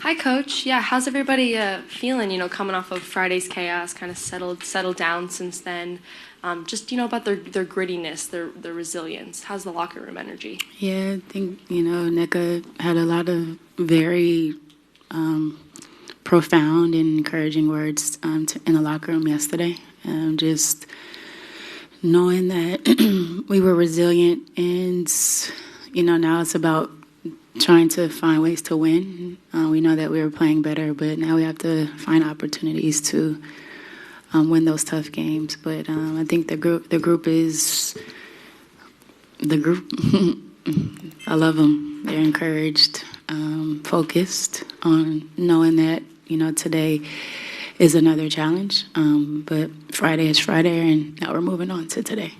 Hi, Coach. Yeah, how's everybody feeling? Coming off of Friday's chaos, kind of settled down since then. Just about their grittiness, their resilience. How's the locker room energy? Yeah, I think, NECA had a lot of very profound and encouraging words in the locker room yesterday. Just knowing that we were resilient, and, now it's about trying to find ways to win. We know that we were playing better, but now we have to find opportunities to win those tough games. But I think the group is the group. I love them. They're encouraged, focused on knowing that today is another challenge. But Friday is Friday, and now we're moving on to today.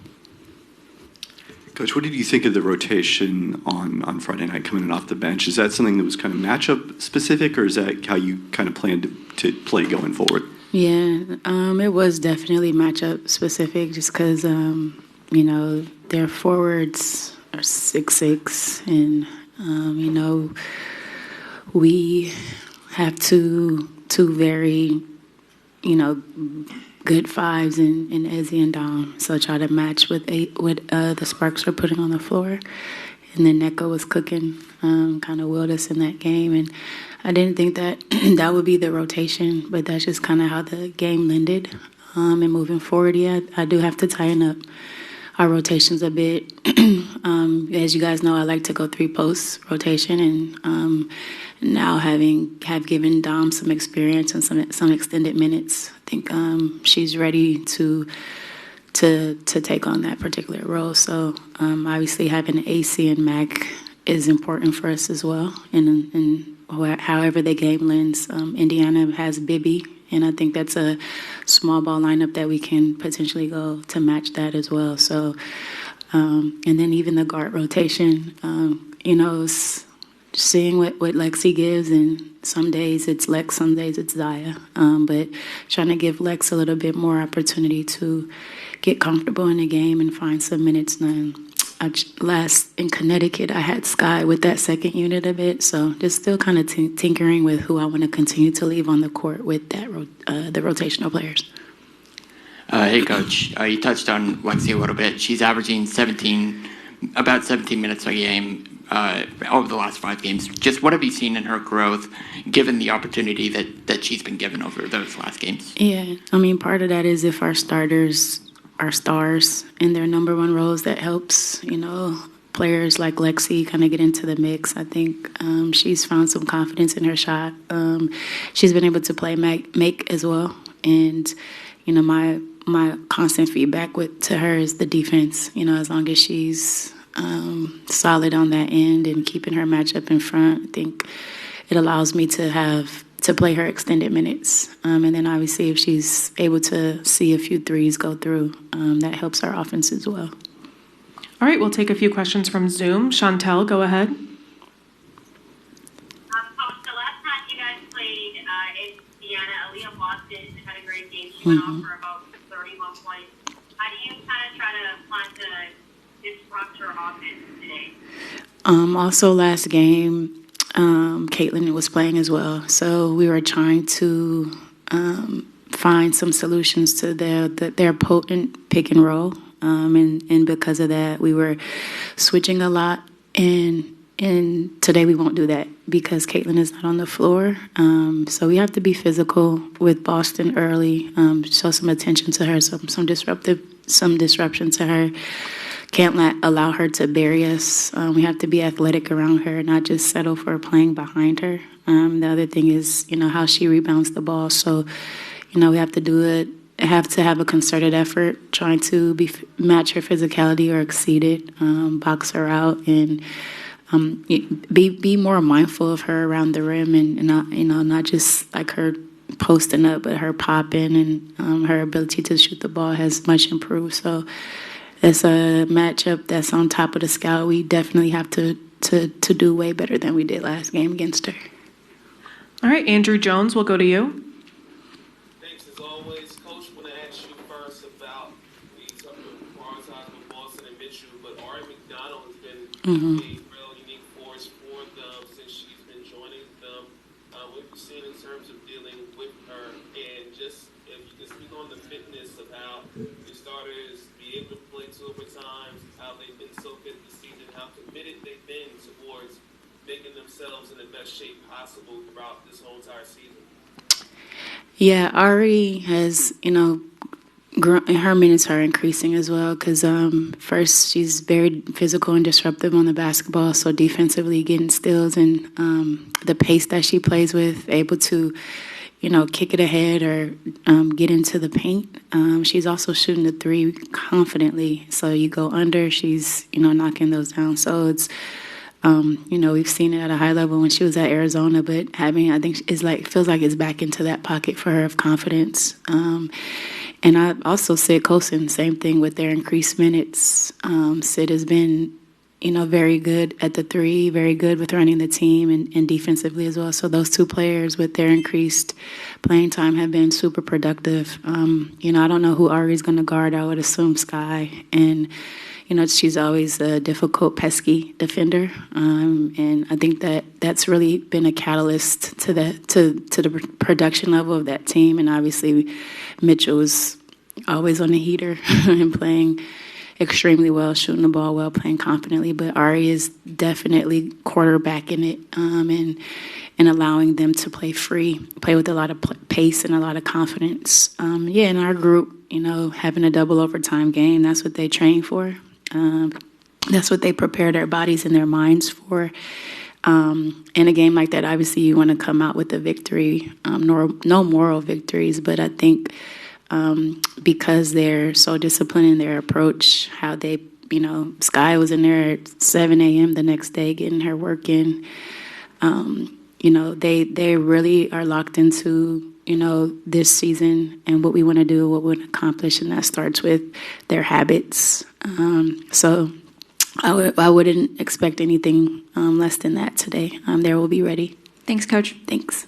Coach, what did you think of the rotation on Friday night coming in off the bench? Is that something that was kind of matchup specific, or is that how you kind of planned to play going forward? Yeah, it was definitely matchup specific, just because their forwards are 6'6", and we have two very good fives in Ezzy and Dom, so try to match with the Sparks were putting on the floor. And then NECA was cooking, kind of willed us in that game. And I didn't think that that would be the rotation, but that's just kind of how the game ended. And moving forward, yeah, I do have to tighten up our rotations a bit. As you guys know, I like to go 3-post rotation, and now have given Dom some experience and some extended minutes. I think she's ready to take on that particular role. So obviously having AC and Mac is important for us as well. And however the game lends, Indiana has Bibby, and I think that's a small ball lineup that we can potentially go to match that as well. So and then even the guard rotation, seeing what Lexi gives, and some days it's Lex, some days it's Zaya. But trying to give Lex a little bit more opportunity to get comfortable in the game and find some minutes. And last in Connecticut, I had Sky with that second unit a bit, so just still kind of tinkering with who I want to continue to leave on the court with that the rotational players. Hey, Coach. You touched on Lexi a little bit. She's averaging about 17 minutes a game over the last 5 games. Just what have you seen in her growth, given the opportunity that she's been given over those last games? Yeah, part of that is if our starters are stars in their number one roles, that helps, players like Lexi kind of get into the mix. I think she's found some confidence in her shot. She's been able to play make as well. And, my constant feedback to her is the defense. As long as she's solid on that end and keeping her matchup in front, I think it allows me to play her extended minutes. And then obviously if she's able to see a few threes go through, that helps our offense as well. All right, we'll take a few questions from Zoom. Chantel, go ahead. Coach, the last time you guys played Indiana, Aaliyah Boston had a great game. She went off for about 31 points. How do you kind of try to plan to disrupt her offense today? Also last game, Caitlin was playing as well. So we were trying to find some solutions to their potent pick and roll. And because of that, we were switching a lot. And today we won't do that because Caitlin is not on the floor. So we have to be physical with Boston early, show some attention to her, some disruption to her. Can't allow her to bury us. We have to be athletic around her, not just settle for playing behind her. The other thing is, how she rebounds the ball. So, we have to have a concerted effort trying to match her physicality or exceed it, box her out, and be more mindful of her around the rim, and not just like her posting up, but her popping, and her ability to shoot the ball has much improved. So it's a matchup that's on top of the scale. We definitely have to do way better than we did last game against her. All right, Andrew Jones, we'll go to you. Thanks as always. Coach, I want to ask you first about we talked about prioritizing Boston and Mitchell, but Ari McDonald has been a real unique force for them since she's been joining them. what you've seen in terms of dealing with her, and just if you can speak on the fitness of how your starters be able to play 2 overtimes, how they've been so fit this season, how committed they've been towards making themselves in the best shape possible throughout this whole entire season. Yeah, Ari has, her minutes are increasing as well because first she's very physical and disruptive on the basketball, so defensively getting steals and the pace that she plays with, able to, kick it ahead or get into the paint. She's also shooting the 3 confidently, so you go under, she's, knocking those down. So it's, we've seen it at a high level when she was at Arizona, but I think feels like it's back into that pocket for her of confidence. And I also Sid Colson, same thing with their increased minutes. Sid has been, very good at the 3, very good with running the team and defensively as well. So those 2 players with their increased playing time have been super productive. I don't know who Ari's going to guard. I would assume Sky. And, she's always a difficult, pesky defender. And I think that's really been a catalyst to the production level of that team. And obviously Mitchell is always on the heater and playing extremely well, shooting the ball well, playing confidently. But Ari is definitely quarterbacking it and allowing them to play free, play with a lot of pace and a lot of confidence. In our group, having a double overtime game, that's what they train for. That's what they prepare their bodies and their minds for. In a game like that, obviously you want to come out with a victory, no moral victories, but I think because they're so disciplined in their approach, how they, Sky was in there at 7 a.m. the next day getting her work in. They really are locked into, this season and what we want to do, what we want to accomplish, and that starts with their habits. So I wouldn't expect anything less than that today. They will be ready. Thanks, Coach. Thanks.